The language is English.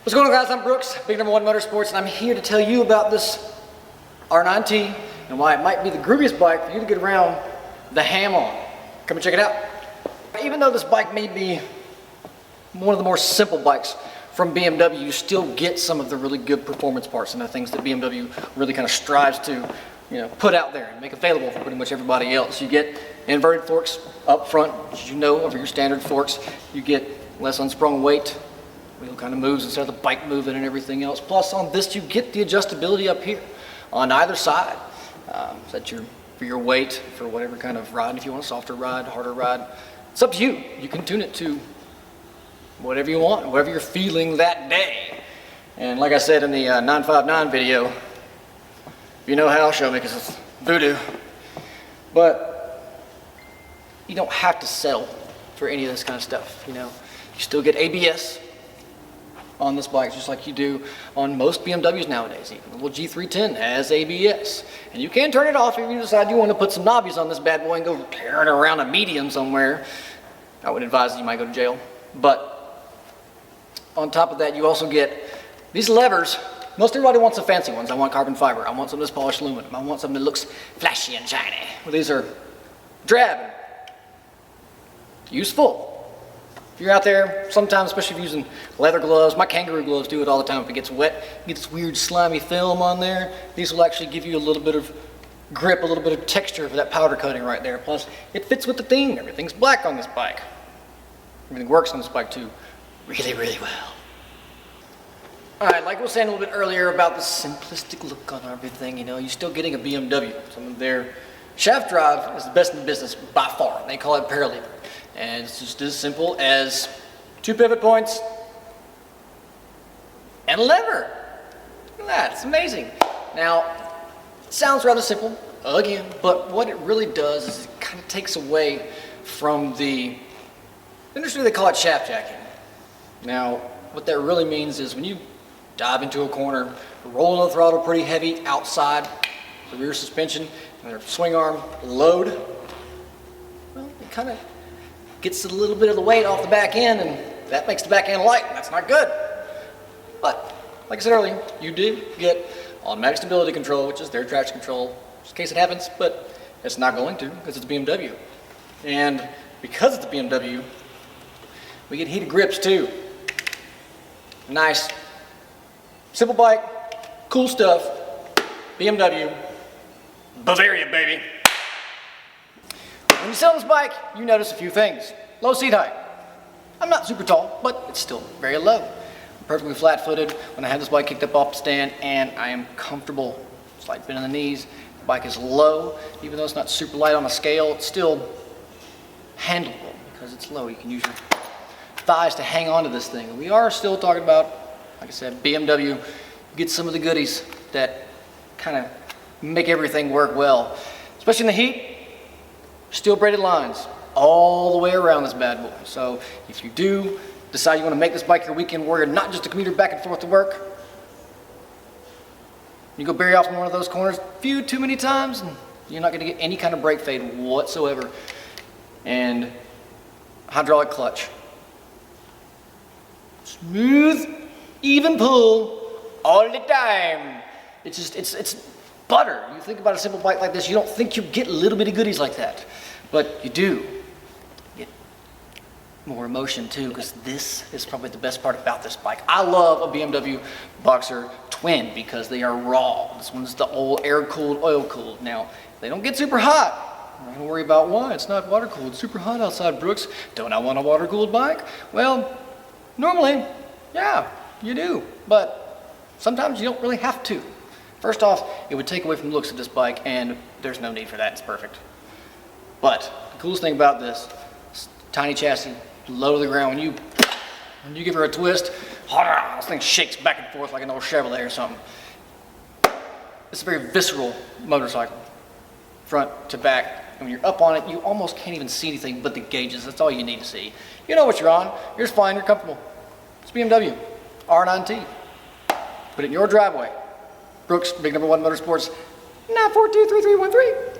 What's going on, guys? I'm Brooks, Big Number One Motorsports, and I'm here to tell you about this R9T and why it might be the grooviest bike for you to get around the ham on. Come and check it out. Even though this bike may be one of the more simple bikes from BMW, you still get some of the really good performance parts and the things that BMW really kind of strives to, put out there and make available for pretty much everybody else. You get inverted forks up front, as you know, over your standard forks. You get less unsprung weight. Wheel kind of moves instead of the bike moving and everything else. Plus on this, you get the adjustability up here on either side. Set for your weight, for whatever kind of ride. If you want a softer ride, harder ride, it's up to you. You can tune it to whatever you want, whatever you're feeling that day. And like I said in the 959 video, if you know how, show me, because it's voodoo. But you don't have to settle for any of this kind of stuff. You still get ABS on this bike, just like you do on most BMWs nowadays. Even the little G310 has ABS. And you can turn it off if you decide you want to put some knobbies on this bad boy and go tearing around a medium somewhere. I would advise you might go to jail. But on top of that, you also get these levers. Most everybody wants the fancy ones. I want carbon fiber. I want some of this polished aluminum. I want something that looks flashy and shiny. Well, these are drab and useful. If you're out there, sometimes, especially if you're using leather gloves, my kangaroo gloves do it all the time. If it gets wet, you get this weird slimy film on there. These will actually give you a little bit of grip, a little bit of texture for that powder coating right there. Plus, it fits with the theme. Everything's black on this bike. Everything works on this bike too, really, really well. All right, like we were saying a little bit earlier about the simplistic look on everything, you're still getting a BMW. Some of their shaft drive is the best in the business by far. They call it paralever. And it's just as simple as 2 pivot points and a lever. Look at that, it's amazing. Now, it sounds rather simple, again, but what it really does is it kind of takes away from the industry, they call it shaft jacking. Now, what that really means is when you dive into a corner, rolling the throttle pretty heavy outside the rear suspension and their swing arm load, well, it kind of gets a little bit of the weight off the back end, and that makes the back end light, and that's not good. But, like I said earlier, you do get automatic stability control, which is their traction control, just in case it happens, but it's not going to, because it's a BMW. And because it's a BMW, we get heated grips too. Nice. Simple bike, cool stuff, BMW, Bavaria, baby. When you sell this bike, you notice a few things. Low seat height. I'm not super tall, but it's still very low. I'm perfectly flat-footed when I have this bike kicked up off the stand, and I am comfortable. Slight bend in the knees. The bike is low. Even though it's not super light on a scale, it's still handleable because it's low. You can use your thighs to hang on to this thing. We are still talking about, like I said, BMW. Get some of the goodies that kind of make everything work well. Especially in the heat. Steel braided lines all the way around this bad boy. So if you do decide you want to make this bike your weekend warrior, not just a commuter back and forth to work, you go bury off in one of those corners a few too many times, and you're not going to get any kind of brake fade whatsoever. And hydraulic clutch. Smooth, even pull all the time. It's butter. You think about a simple bike like this, you don't think you get little bitty goodies like that. But you do get more emotion too, because this is probably the best part about this bike. I love a BMW Boxer Twin because they are raw. This one's the old air-cooled, oil-cooled. Now, they don't get super hot. I'm not gonna worry about why. It's not water-cooled. It's super hot outside, Brooks. Don't I want a water-cooled bike? Well, normally, yeah, you do. But sometimes you don't really have to. First off, it would take away from the looks of this bike, and there's no need for that. It's perfect. But the coolest thing about this, tiny chassis, low to the ground. When you give her a twist, this thing shakes back and forth like an old Chevrolet or something. It's a very visceral motorcycle, front to back. And when you're up on it, you almost can't even see anything but the gauges. That's all you need to see. You know what you're on. You're just fine. You're comfortable. It's BMW R9T. Put it in your driveway. Brooks, Big Number One Motorsports, 9423313.